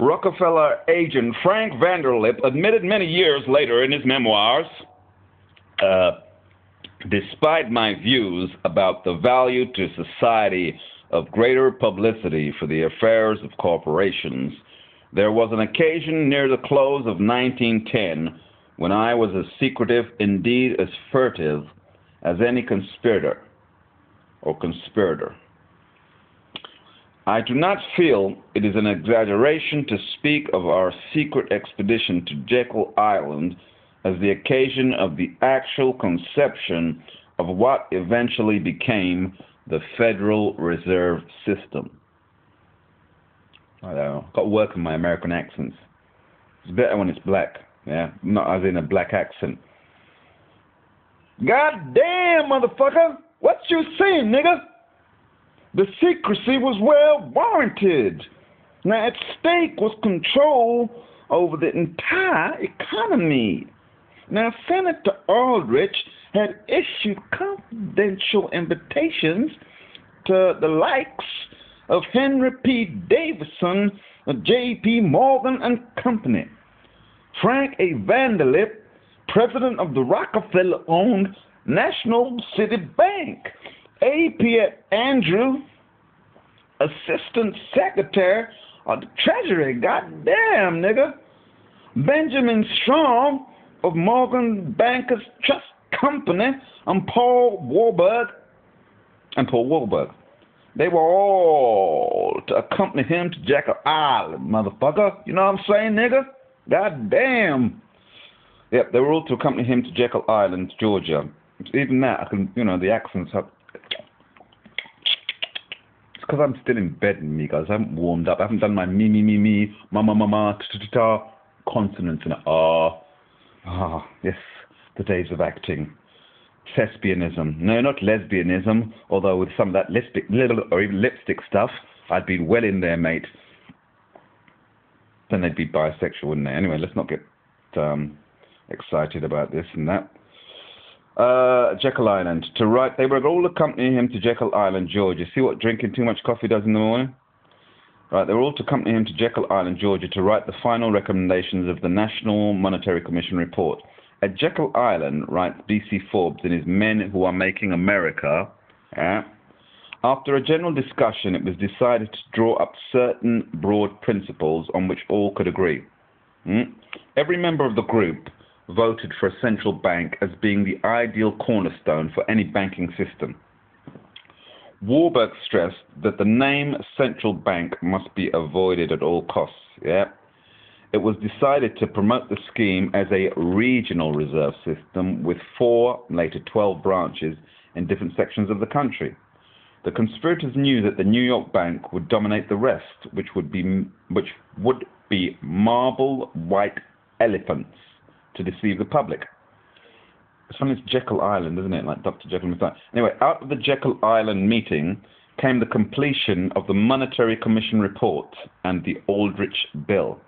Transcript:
Rockefeller agent Frank Vanderlip admitted many years later in his memoirs, despite my views about the value to society of greater publicity for the affairs of corporations, there was an occasion near the close of 1910 when I was as secretive, indeed as furtive, as any conspirator. I do not feel it is an exaggeration to speak of our secret expedition to Jekyll Island as the occasion of the actual conception of what eventually became the Federal Reserve System. I don't know. Got to work on my American accents. It's better when it's black, yeah? Not as in a black accent. God damn, motherfucker! What you saying, nigga? The secrecy was well warranted. Now, at stake was control over the entire economy. Now, Senator Aldrich had issued confidential invitations to the likes of Henry P. Davison, J.P. Morgan and Company, Frank A. Vanderlip, president of the Rockefeller-owned National City Bank, A.P. Andrew, assistant secretary of the Treasury, goddamn nigga, Benjamin Strong of Morgan Bankers Trust Company, and Paul Warburg. They were all to accompany him to Jekyll Island, motherfucker. You know what I'm saying, nigga? God damn. Yep, they were all to accompany him to Jekyll Island, Georgia. Even that, I can, the accents have... It's because I'm still in bed, me guys. I haven't warmed up. I haven't done my me, ma, ta consonants and yes, the days of acting. Thespianism. No, not lesbianism, although with some of that even lipstick stuff, I'd be well in there, mate. Then they'd be bisexual, wouldn't they? Anyway, let's not get excited about this and that. Jekyll Island. They were all accompanying him to Jekyll Island, Georgia. See what drinking too much coffee does in the morning? Right, they were all to accompany him to Jekyll Island, Georgia, to write the final recommendations of the National Monetary Commission report. At Jekyll Island, writes B.C. Forbes in his Men Who Are Making America, after a general discussion, it was decided to draw up certain broad principles on which all could agree. Every member of the group voted for a central bank as being the ideal cornerstone for any banking system. Warburg stressed that the name central bank must be avoided at all costs. It was decided to promote the scheme as a regional reserve system with 4, later 12 branches in different sections of the country. The conspirators knew that the New York Bank would dominate the rest, which would be marble white elephants to deceive the public. It's funny, it's Jekyll Island, isn't it? Like Dr. Jekyll and Mr. Hyde. Anyway, out of the Jekyll Island meeting came the completion of the Monetary Commission report and the Aldrich Bill.